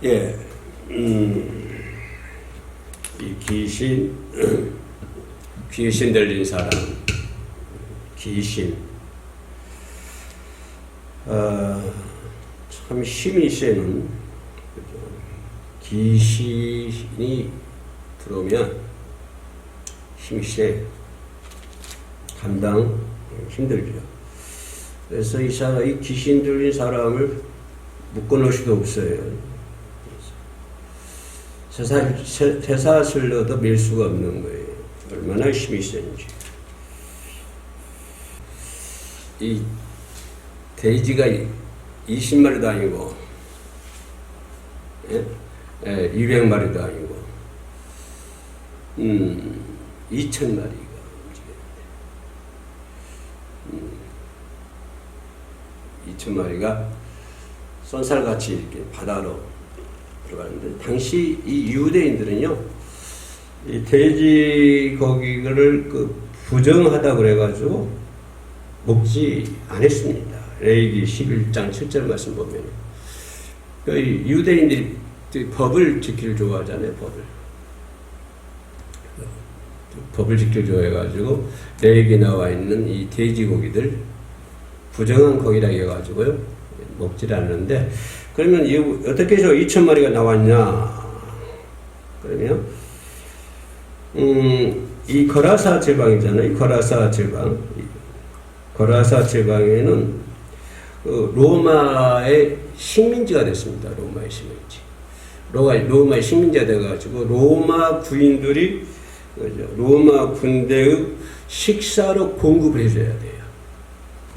예, 이 귀신 들린 사람, 귀신, 참 힘이 세는, 귀신이 들어오면 힘이 세, 감당 힘들죠. 그래서 이 귀신 들린 사람을 묶어놓을 수도 없어요. 쇠사슬로도 밀 수가 없는 거예요. 얼마나 힘이 센지. 이 돼지가 20마리도 아니고, 200마리도 아니고, 2,000마리가 움직였는데, 2,000마리가 쏜살같이 이렇게 바다로 들어가는데, 당시 이 유대인들은요, 이 돼지 고기를 부정하다 그래가지고 먹지 않았습니다. 레위기 11장 7절 말씀 보면, 유대인들이 법을 지키를 좋아하잖아요. 법을 지키를 좋아해가지고 레위기에 나와 있는 이 돼지 고기들 부정한 고기라 해가지고요 먹질 않는데, 그러면 어떻게 해서 2,000마리가 나왔냐? 그러면 이 거라사 지방이잖아요. 이 거라사 지방에는 로마의 식민지가 됐습니다. 로마의 식민지. 로마의 식민지가 돼가지고 로마 군인들이 로마 군대의 식사로 공급을 해줘야 돼요.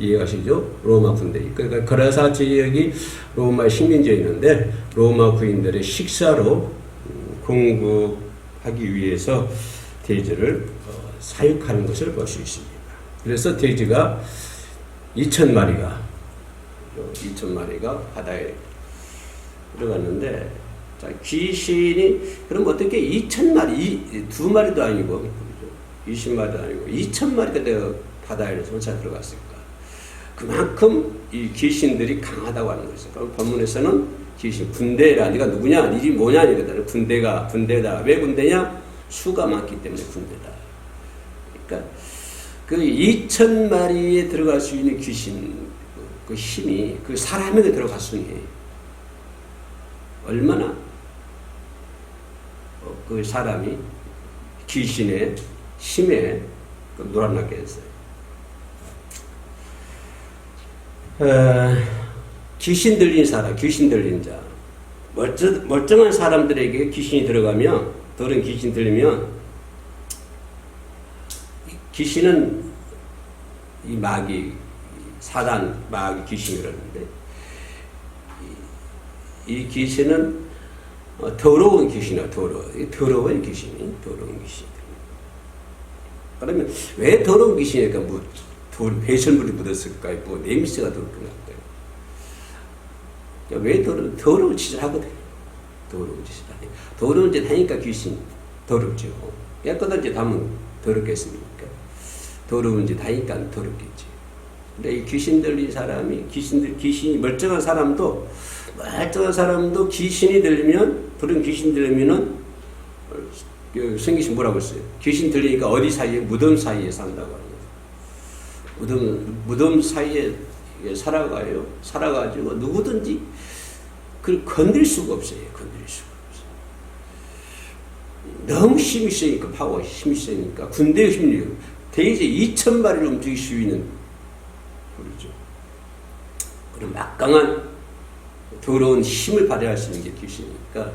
이해가시죠? 로마 군대. 그러니까 거라사 지역이 로마의 식민지였는데 로마 군인들의 식사로 공급하기 위해서 돼지를 사육하는 것을 볼 수 있습니다. 그래서 돼지가 2,000마리가 바다에 들어갔는데, 자, 귀신이 그럼 어떻게 2,000마리, 2마리도 아니고 20마리도 아니고 2,000마리가 내가 바다에 혼자 들어갔을까? 그만큼 이 귀신들이 강하다고 하는 거죠. 그럼 본문에서는 귀신, 군대라, 네가 누구냐? 네 집이 뭐냐? 이거든. 군대다. 왜 군대냐? 수가 많기 때문에 군대다. 그러니까 그 2,000마리에 들어갈 수 있는 귀신, 그 힘이 그 사람에게 들어갔으니 얼마나 그 사람이 귀신의 힘에 놀아나겠어요. 귀신 들린 사람, 귀신 들린 자, 멀쩡한 사람들에게 귀신이 들어가면, 더러운 귀신 들리면, 귀신은 이 마귀, 사단, 마귀 귀신이 그러는데, 이 귀신은 더러운 귀신이야, 더러운 귀신이. 그러면 왜 더러운 귀신이니까 배설물이 묻었을까요? 냄새가 더럽게 났대요. 왜 더러운 짓을 하거든요. 더러운 짓 하니까 귀신 더럽죠. 깨끗한 짓 하면 더럽겠습니까? 더러운 짓 하니까 더럽겠지. 근데 이 귀신 들린 사람이, 귀신이 멀쩡한 사람도 귀신이 들리면, 그런 귀신 들리면은, 성경이 뭐라고 했어요? 귀신 들리니까 어디 사이에? 무덤 사이에 산다고 하는 거예요. 무덤 사이에 살아가지고 누구든지 그걸 건드릴 수가 없어요. 너무 힘이 세니까, 힘이 세니까, 군대의 힘이요. 돼지 2,000마리를 움직일 수 있는, 그렇죠. 그런 막강한 더러운 힘을 발휘할 수 있는 게 귀신이니까,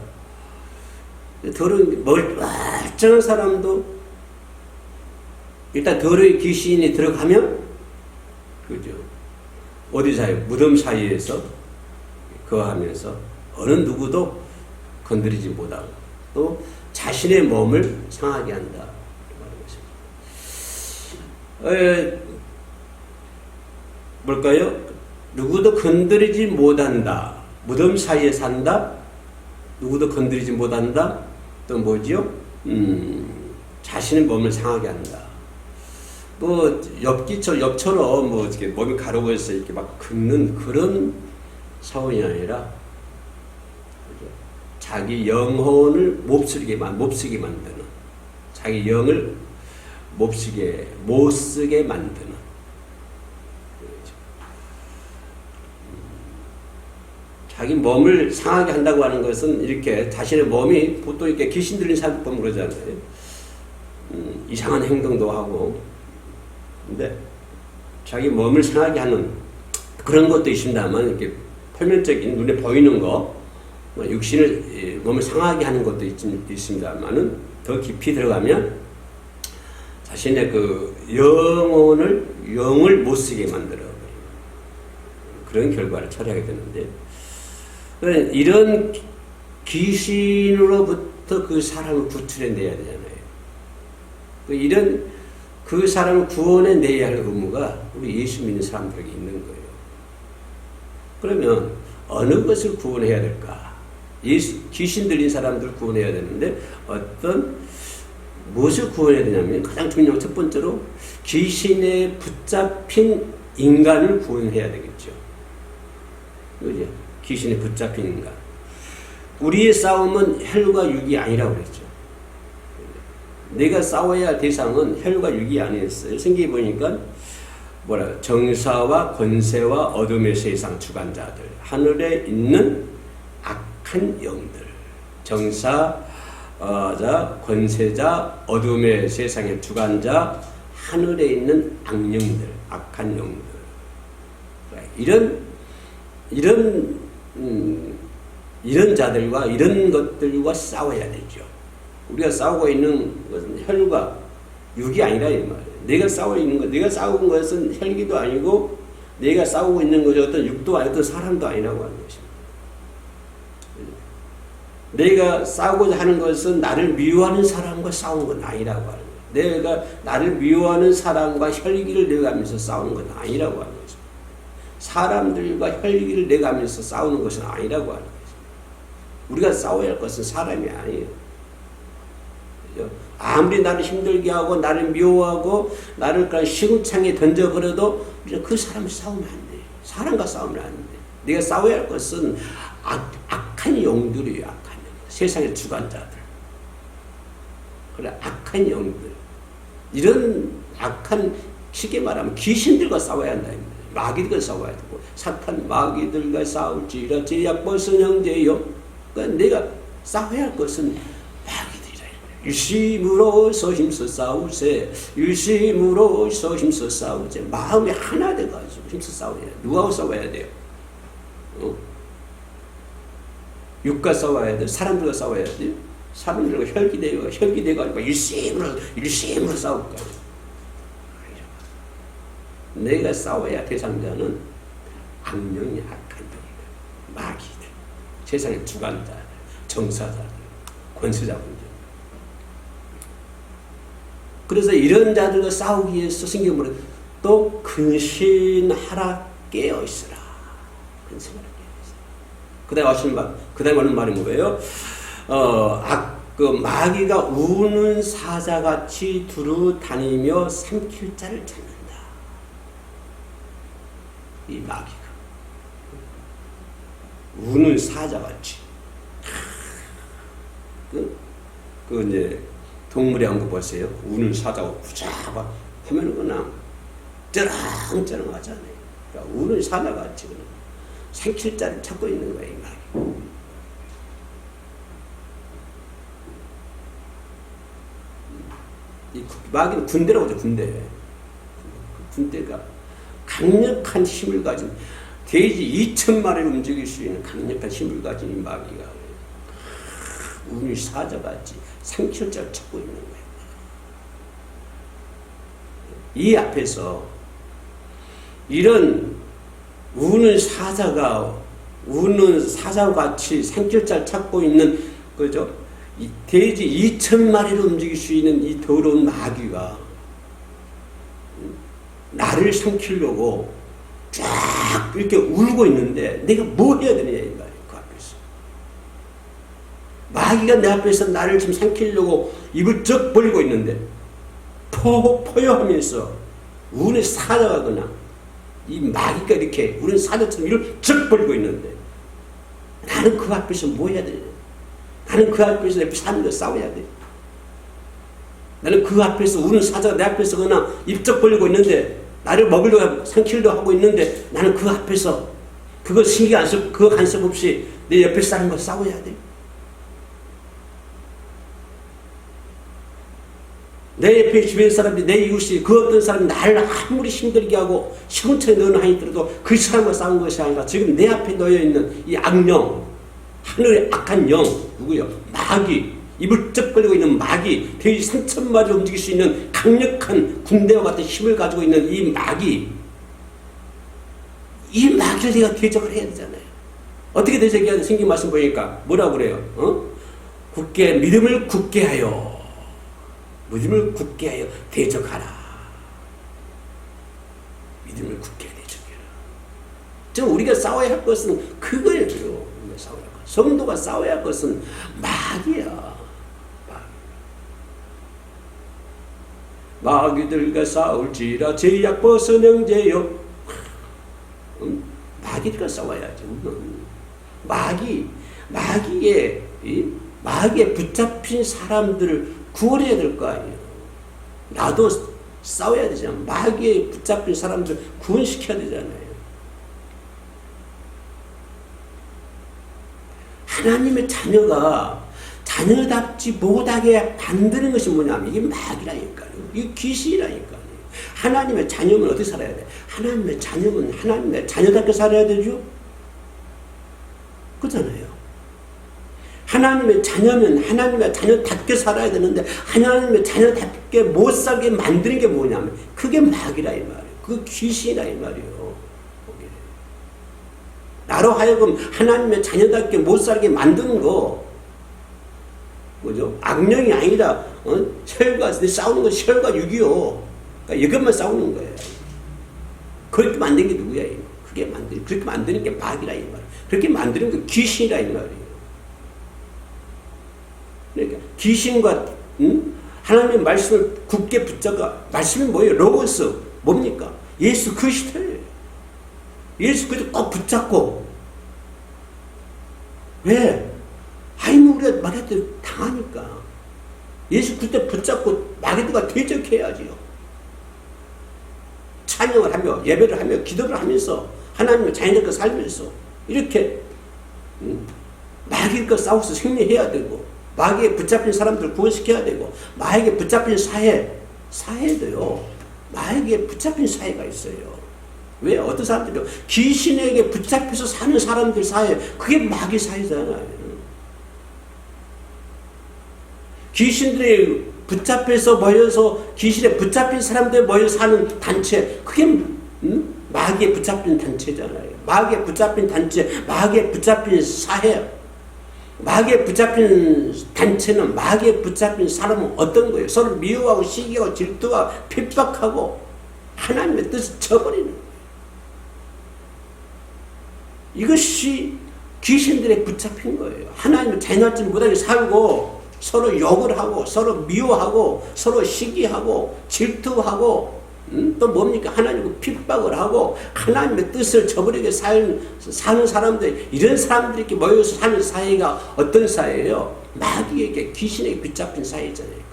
더러운 멀쩡한 사람도 일단 더러운 귀신이 들어가면, 그죠, 어디 사이, 무덤 사이에서 거하면서 어느 누구도 건드리지 못하고 또 자신의 몸을 상하게 한다. 뭘까요? 누구도 건드리지 못한다. 무덤 사이에 산다. 누구도 건드리지 못한다. 또 뭐지요? 자신의 몸을 상하게 한다. 뭐 엽처럼 뭐 이렇게 몸이 가로고서 이렇게 막 긁는 그런 사원이 아니라, 그죠? 자기 영혼을 몹쓰게 만드는, 자기 영을 못 쓰게 만드는. 자기 몸을 상하게 한다고 하는 것은 이렇게 자신의 몸이 보통 이렇게 귀신 들린 사람 보면 그러잖아요. 이상한 행동도 하고. 근데 자기 몸을 상하게 하는 그런 것도 있습니다만, 이렇게 표면적인 눈에 보이는 거, 육신을, 몸을 상하게 하는 것도 있습니다만은, 더 깊이 들어가면 자신의 그 영을 못 쓰게 만들어 그런 결과를 처리하게 되는데, 이런 귀신으로부터 그 사람을 구출해내야 되잖아요. 이런 그 사람을 구원해내야 할 의무가 우리 예수 믿는 사람들에게 있는 거예요. 그러면 어느 것을 구원해야 될까? 귀신 들린 사람들을 구원해야 되는데, 무엇을 구원해야 되냐면, 가장 중요한 첫 번째로 귀신에 붙잡힌 인간을 구원해야 되겠죠. 그죠? 귀신에 붙잡힌 인간. 우리의 싸움은 혈과 육이 아니라고 그랬죠. 내가 싸워야 할 대상은 혈과 육이 아니었어요. 성경에 보니까 정사와 권세와 어둠의 세상 주관자들, 하늘에 있는 악한 영들, 정사, 권세자, 어둠의 세상의 주관자, 하늘에 있는 악령들, 악한 영들. 이런 자들과 이런 것들과 싸워야 되죠. 우리가 싸우고 있는 것은 혈과 육이 아니라 이 말이에요. 내가 싸우는 것은 혈기도 아니고, 내가 싸우고 있는 것이 어떤 육도 아니고 어떤 사람도 아니라고 하는 것입니다. 내가 싸우고자 하는 것은 나를 미워하는 사람과 싸우는 건 아니라고 하는 거예요. 내가 나를 미워하는 사람과 혈기를 내가면서 싸우는 건 아니라고 하는 것입니다. 사람들과 혈기를 내가면서 싸우는 것은 아니라고 하는 것입니다. 우리가 싸워야 할 것은 사람이 아니에요. 아무리 나를 힘들게 하고 나를 미워하고 나를 그냥 시궁창에 던져버려도 그 사람을 싸우면 안 돼요. 사람과 싸우면 안 돼. 네가 싸워야 할 것은 악한 영들이에요. 악한 영. 세상의 주관자들. 그래, 악한 영들. 이런 악한, 쉽게 말하면 귀신들과 싸워야 한다. 마귀들과 싸워야 되고, 사탄 마귀들과 싸울지라 제약벌선 형제여. 그러니까 내가 싸워야 할 것은 마귀들이라. 유심으로서 힘써 싸우세. 유심으로서 힘써 싸우세. 마음이 하나 돼가지고 힘써 싸워야 돼. 누구하고 싸워야 돼요? 육과 싸워야 돼. 사람들과 싸워야 돼. 사람들과 혈기대가 일심으로 싸울 거야. 내가 싸워야 대상자는 악령이 악한 영이다. 마귀들, 세상의 주관자들, 정사자들, 권세자분들. 그래서 이런 자들과 싸우기 위해서 성경은 또 근신하라 깨어있으라. 근신하라 깨어있으라. 그 다음에 하는 말이 뭐예요? 마귀가 우는 사자같이 두루 다니며 삼킬 자를 찾는다. 이 마귀가 우는 사자같이. 이제 동물의 한거 보세요. 우는 사자가 부자가 하면은 그냥 쩌렁쩌렁 하잖아요. 그러니까 우는 사자같이 그냥 삼킬 자를 찾고 있는 거예요, 이 마귀. 이 마귀는 군대라고 하죠, 군대. 군대가 강력한 힘을 가진, 돼지 2,000마리를 움직일 수 있는 강력한 힘을 가진 이 마귀가 우는 사자같이 삼킬자를 찾고 있는 거예요. 이 앞에서 이런 우는 사자같이 삼킬자를 찾고 있는 거죠. 돼지 2,000마리를 움직일 수 있는 이 더러운 마귀가 나를 삼키려고 쫙 이렇게 울고 있는데 내가 뭐 해야 되느냐 이 말이에요. 그 앞에서 마귀가 내 앞에서 나를 지금 삼키려고 입을 쩍 벌리고 있는데 포효하면서 우는 사자가 그냥 이 마귀가 이렇게 우는 사자처럼 입을 쩍 벌리고 있는데 나는 그 앞에서 뭐 해야 되냐. 나는 그 앞에서 내 삶을 싸워야 돼. 나는 그 앞에서 우는 사자가 내 앞에서 그냥 입적 벌리고 있는데 나를 먹으려고 삼키려고 하고 있는데 나는 그 앞에서 그거 신경 안 쓰고 그거 간섭 없이 내 옆에 사람과 싸워야 돼. 내 옆에 주변 사람들이 내 이웃이 그 어떤 사람이 나를 아무리 힘들게 하고 시궁창에 넣는 한이 들어도 그 사람과 싸운 것이 아니라 지금 내 앞에 놓여있는 이 악령, 하늘의 악한 영, 누구요? 마귀, 입을 쩍 벌리고 있는 마귀, 돼지 3,000마리를 움직일 수 있는 강력한 군대와 같은 힘을 가지고 있는 이 마귀, 이 마귀를 내가 대적을 해야 되잖아요. 어떻게 대적해야 돼? 성경 말씀 보니까 뭐라고 그래요? 굳게 믿음을 굳게 하여 믿음을 굳게 하여 대적하라. 믿음을 굳게 대적해라. 지금 우리가 싸워야 할 것은 그거예요. 우리가 싸워야 할 것. 성도가 싸워야 할 것은 마귀야. 마귀들과 싸울지라 제약 벗은 형제여. 마귀들과 싸워야지. 마귀에 붙잡힌 사람들을 구원해야 될 거 아니에요. 나도 싸워야 되잖아. 마귀에 붙잡힌 사람들 구원시켜야 되잖아요. 하나님의 자녀가 자녀답지 못하게 만드는 것이 뭐냐면 이게 마귀라니까요. 이게 귀신이라니까요. 하나님의 자녀면 어떻게 살아야 돼? 하나님의 자녀면 하나님의 자녀답게 살아야 되죠? 그렇잖아요. 하나님의 자녀면 하나님의 자녀답게 살아야 되는데 하나님의 자녀답게 못 살게 만드는 게 뭐냐면 그게 마귀라 이 말이에요. 그게 귀신이라 이 말이에요. 나로 하여금 하나님의 자녀답게 못 살게 만드는 거 뭐죠? 악령이 아니라 혈과 싸우는 건 혈과 육이요. 그러니까 이것만 싸우는 거예요. 그렇게 만든 게 누구야? 그렇게 만드는 게 마귀라 이 말이에요. 그렇게 만드는 게 귀신이라 이 말이에요. 그러니까 귀신과 하나님의 말씀을 굳게 붙잡아. 말씀이 뭐예요? 로고스 뭡니까? 예수 그리스도예요. 예수 그리스도 꼭 붙잡고. 왜? 하이면 우리가 마귀한테 당하니까. 예수 그리스도 붙잡고 마귀들과 대적해야지요. 찬양을 하며 예배를 하며 기도를 하면서 하나님의 자녀들과 살면서 이렇게 마귀과 싸워서 승리해야 되고 마귀에 붙잡힌 사람들 구원시켜야 되고 마귀에 붙잡힌 사회도요. 마귀에 붙잡힌 사회가 있어요. 왜? 어떤 사람들이 귀신에게 붙잡혀서 사는 사람들 사회 그게 마귀 사회잖아요. 귀신들이 붙잡혀서 모여서 귀신에 붙잡힌 사람들 모여 사는 단체 그게 마귀에 붙잡힌 단체잖아요. 마귀에 붙잡힌 단체, 마귀에 붙잡힌 사회, 마귀에 붙잡힌 단체는 마귀에 붙잡힌 사람은 어떤 거예요? 서로 미워하고 시기하고 질투하고 핍박하고 하나님의 뜻을 저버리는 거예요. 이것이 귀신들에 붙잡힌 거예요. 하나님을 자녀답지 못하게 살고 서로 욕을 하고 서로 미워하고 서로 시기하고 질투하고 또 뭡니까? 하나님을 핍박을 하고 하나님의 뜻을 저버리게 사는 사람들 이런 사람들이 이렇게 모여서 사는 사회가 어떤 사회예요? 마귀에게 귀신에게 붙잡힌 사회잖아요.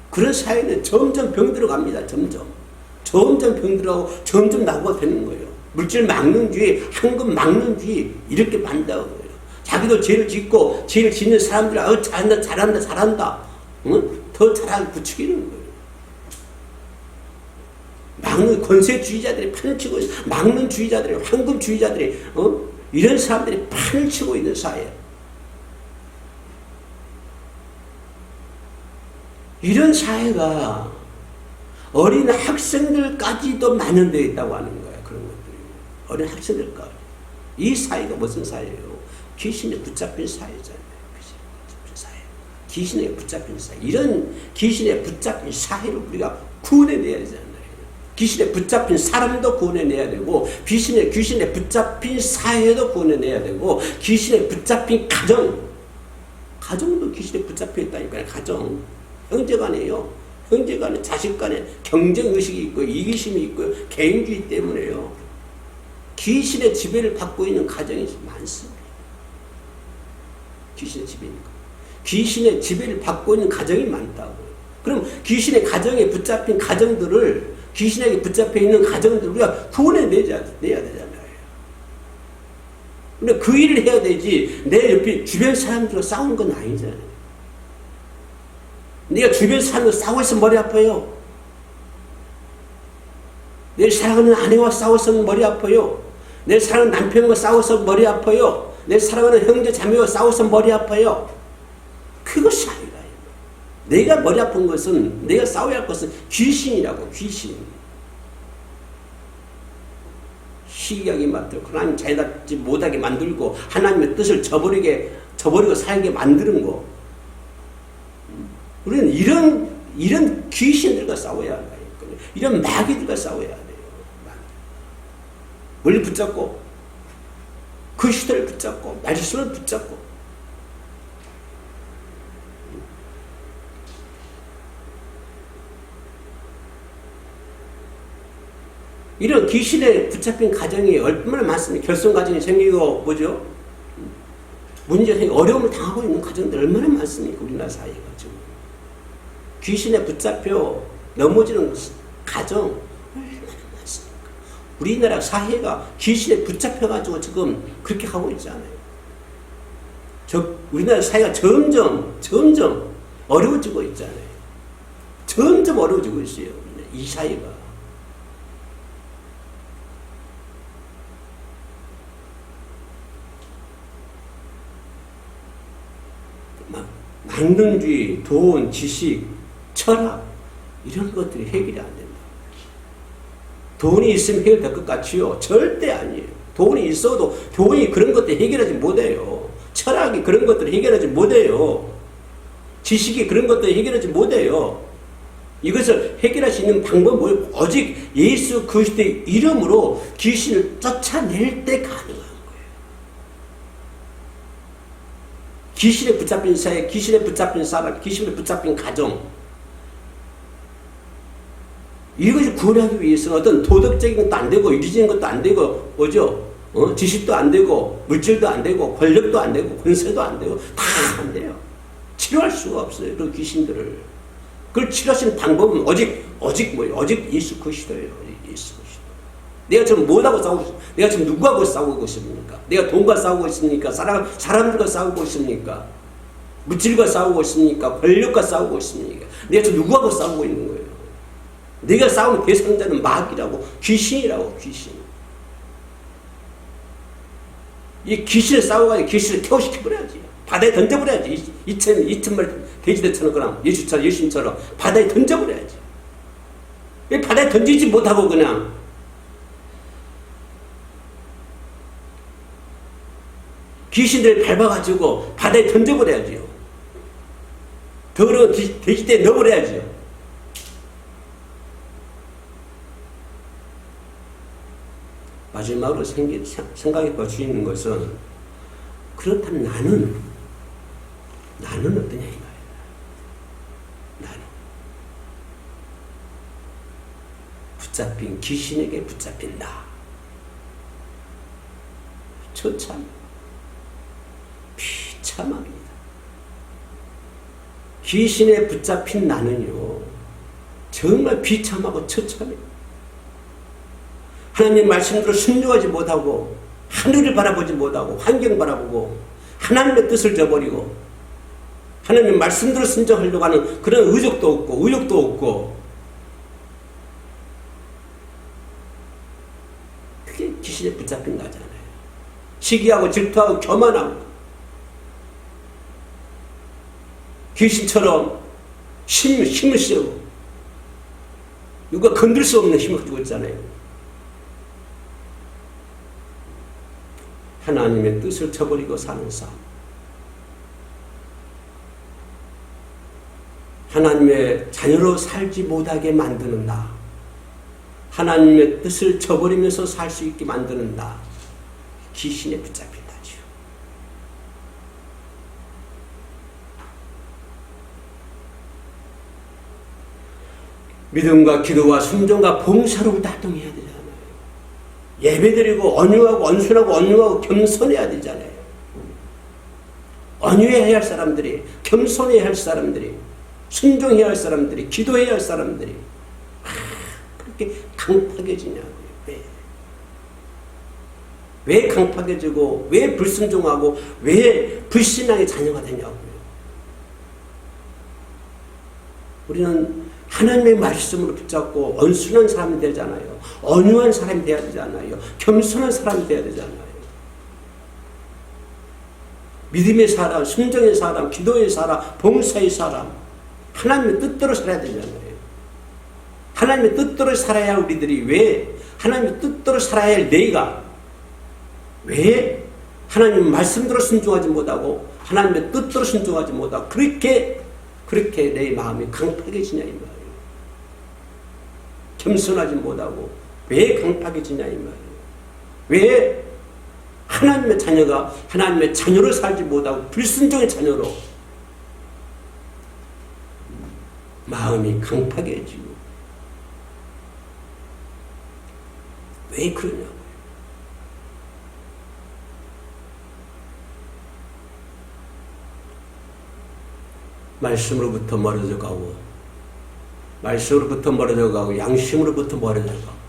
그런 사회는 점점 병들어 갑니다. 점점 병들어가고 점점 나고가 되는 거예요. 물질 막는 주의 황금 막는 주의 이렇게 만다는 거예요. 자기도 죄를 짓고 죄를 짓는 사람들이 잘한다 응? 더 잘하게 부추기는 거예요. 막는 권세주의자들이 판을 치고 막는 주의자들이 황금주의자들이 이런 사람들이 판을 치고 있는 사회. 이런 사회가 어린 학생들까지도 만연되어 있다고 하는 거예요. 그런 것들이 어린 학생들까지. 이 사회가 무슨 사회예요? 귀신에 붙잡힌 사회잖아요. 귀신에 붙잡힌 사회. 이런 귀신에 붙잡힌 사회를 우리가 구원해내야 되잖아요. 귀신에 붙잡힌 사람도 구원해내야 되고 귀신에 붙잡힌 사회도 구원해내야 되고 귀신에 붙잡힌 가정도 귀신에 붙잡혀 있다니까요. 가정. 형제간에요. 형제간에 자식간에 경쟁의식이 있고 이기심이 있고 개인주의 때문에요. 귀신의 지배를 받고 있는 가정이 많습니다. 귀신의 지배니까. 귀신의 지배를 받고 있는 가정이 많다고. 그럼 귀신의 가정에 붙잡힌 가정들을, 귀신에게 붙잡혀 있는 가정들을 우리가 구원해내야 되잖아요. 근데 그 일을 해야 되지, 내 옆에 주변 사람들과 싸우는 건 아니잖아요. 네가 주변 사람들과 싸우고 있으면 머리 아파요. 내 사랑하는 아내와 싸워서 머리 아파요. 내 사랑하는 남편과 싸워서 머리 아파요. 내 사랑하는 형제 자매와 싸워서 머리 아파요. 그것이 아니라, 내가 머리 아픈 것은, 내가 싸워야 할 것은 귀신이라고. 귀신. 시기하게 만들고 하나님 자유답지 못하게 만들고 하나님의 뜻을 저버리고 살게 만드는 거. 우리는 이런 귀신들과 싸워야 한다. 이런 마귀들과 싸워야 돼요. 멀리 붙잡고 그 시대를 붙잡고 말씀을 붙잡고. 이런 귀신에 붙잡힌 가정이 얼마나 많습니까? 결손 가정이 생기고 뭐죠? 문제 생기고 어려움을 당하고 있는 가정들 얼마나 많습니까? 우리나라 사회가 지금. 귀신에 붙잡혀 넘어지는 가정 얼마나 많습니까? 우리나라 사회가 귀신에 붙잡혀가지고 지금 그렇게 하고 있잖아요. 우리나라 사회가 점점 어려워지고 있잖아요. 점점 어려워지고 있어요. 이 사회가. 만능주의, 돈, 지식, 철학 이런 것들이 해결이 안 된다. 돈이 있으면 해결될 것 같지요? 절대 아니에요. 돈이 있어도 돈이 그런 것들 해결하지 못해요. 철학이 그런 것들을 해결하지 못해요. 지식이 그런 것들을 해결하지 못해요. 이것을 해결할 수 있는 방법은 뭐예요? 오직 예수 그리스도의 이름으로 귀신을 쫓아낼 때 가능한 거예요. 귀신에 붙잡힌 사회, 귀신에 붙잡힌 사람, 귀신에 붙잡힌 가정. 이것을 구원하기 위해서는 어떤 도덕적인 것도 안 되고, 윤리적인 것도 안 되고, 뭐죠? 지식도 안 되고, 물질도 안 되고, 권력도 안 되고, 권세도 안 되고, 다 안 돼요. 치료할 수가 없어요. 그 귀신들을. 그걸 치료하시는 방법은 오직 뭐예요? 오직 예수 그리스도예요. 예수 그리스도. 내가 지금 뭐하고 싸우고 있습니까? 내가 지금 누구하고 싸우고 있습니까? 내가 돈과 싸우고 있습니까? 사람들과 싸우고 있습니까? 물질과 싸우고 있습니까? 권력과 싸우고 있습니까? 내가 지금 누구하고 싸우고 있는 거예요? 내가 싸우는 대상자는 마귀라고, 귀신이라고, 귀신. 이 귀신을 싸워가지고 귀신을 퇴호시켜버려야지. 바다에 던져버려야지. 2,000마리 돼지들처럼, 그냥 예수님처럼 바다에 던져버려야지. 왜 바다에 던지지 못하고 그냥 귀신들을 밟아가지고 바다에 던져버려야지요. 더러운 돼지떼에 넣어버려야지요. 마지막으로 생각해 볼 수 있는 것은, 그렇다면 나는 어떠냐 이거예요. 붙잡힌 귀신에게 붙잡힌다. 처참 비참합니다. 귀신에 붙잡힌 나는요, 정말 비참하고 처참해요. 하나님의 말씀대로 순종하지 못하고, 하늘을 바라보지 못하고, 환경 바라보고, 하나님의 뜻을 저버리고, 하나님의 말씀대로 순종하려고 하는 그런 의욕도 없고, 그게 귀신에 붙잡힌 거잖아요. 시기하고 질투하고 교만하고, 귀신처럼 힘을 쓰고, 누가 건들 수 없는 힘을 가지고 있잖아요. 하나님의 뜻을 저버리고 사는 삶. 하나님의 자녀로 살지 못하게 만드는 나. 하나님의 뜻을 저버리면서 살 수 있게 만드는 나. 귀신에 붙잡힌다지요. 믿음과 기도와 순종과 봉사로 활동해야 되잖아요. 예배드리고 온유하고 겸손해야 되잖아요. 온유해야 할 사람들이, 겸손해야 할 사람들이, 순종해야 할 사람들이, 기도해야 할 사람들이 그렇게 강팍해지냐고요. 왜 강팍해지고, 왜 불순종하고, 왜 불신앙의 자녀가 되냐고요. 우리는 하나님의 말씀으로 붙잡고 온순한 사람이 되잖아요. 온유한 사람이 되어야 되잖아요. 겸손한 사람이 되어야 되잖아요. 믿음의 사람, 순종의 사람, 기도의 사람, 봉사의 사람, 하나님의 뜻대로 살아야 되잖아요. 하나님의 뜻대로 살아야 할 우리들이 왜 하나님의 뜻대로 살아야 할 내가 왜 하나님 말씀대로 순종하지 못하고 하나님의 뜻대로 순종하지 못하고 그렇게 내 마음이 강팍해지냐 이 말이에요. 겸손하지 못하고 왜 강팍해지냐 이 말이에요. 왜 하나님의 자녀가 하나님의 자녀로 살지 못하고 불순종의 자녀로 마음이 강팍해지고 왜 그러냐고요. 말씀으로부터 멀어져 가고 말씀으로부터 멀어져 가고 양심으로부터 멀어져 가고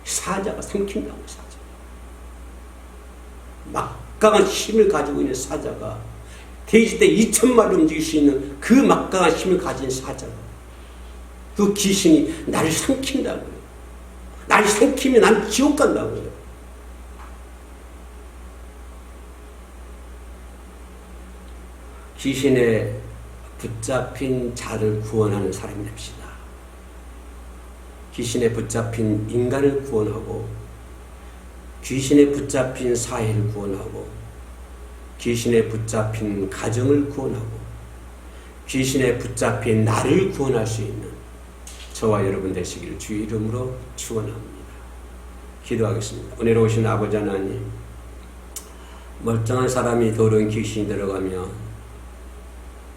사자가 삼킨다고. 사자 막강한 힘을 가지고 있는 사자가 돼지대 2,000마리를 움직일 수 있는 그 막강한 힘을 가진 사자가 그 귀신이 나를 삼킨다고요. 나를 삼키면 난 지옥 간다고요. 귀신에 붙잡힌 자를 구원하는 사람이 됩시다. 귀신에 붙잡힌 인간을 구원하고 귀신에 붙잡힌 사회를 구원하고 귀신에 붙잡힌 가정을 구원하고 귀신에 붙잡힌 나를 구원할 수 있는 저와 여러분 되시기를 주의 이름으로 축원합니다. 기도하겠습니다. 은혜로 오신 아버지 하나님, 멀쩡한 사람이 더러운 귀신이 들어가면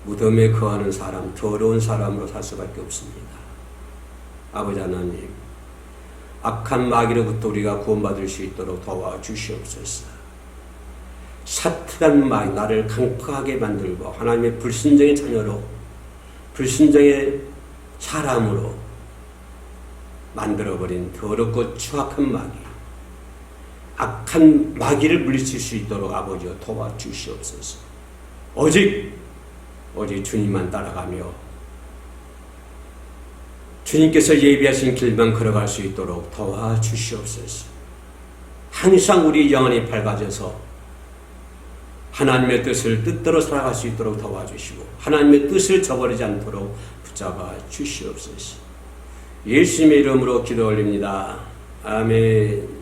무덤에 거하는 사람, 더러운 사람으로 살 수밖에 없습니다. 아버지 하나님, 악한 마귀로부터 우리가 구원받을 수 있도록 도와주시옵소서. 사탄 마귀, 나를 강팍하게 만들고 하나님의 불순종의 자녀로, 불순종의 사람으로 만들어버린 더럽고 추악한 마귀, 악한 마귀를 물리칠 수 있도록 아버지여 도와주시옵소서. 오직 주님만 따라가며 주님께서 예비하신 길만 걸어갈 수 있도록 도와주시옵소서. 항상 우리 영혼이 밝아져서 하나님의 뜻을 뜻대로 살아갈 수 있도록 도와주시고 하나님의 뜻을 저버리지 않도록 붙잡아 주시옵소서. 예수님의 이름으로 기도 올립니다. 아멘.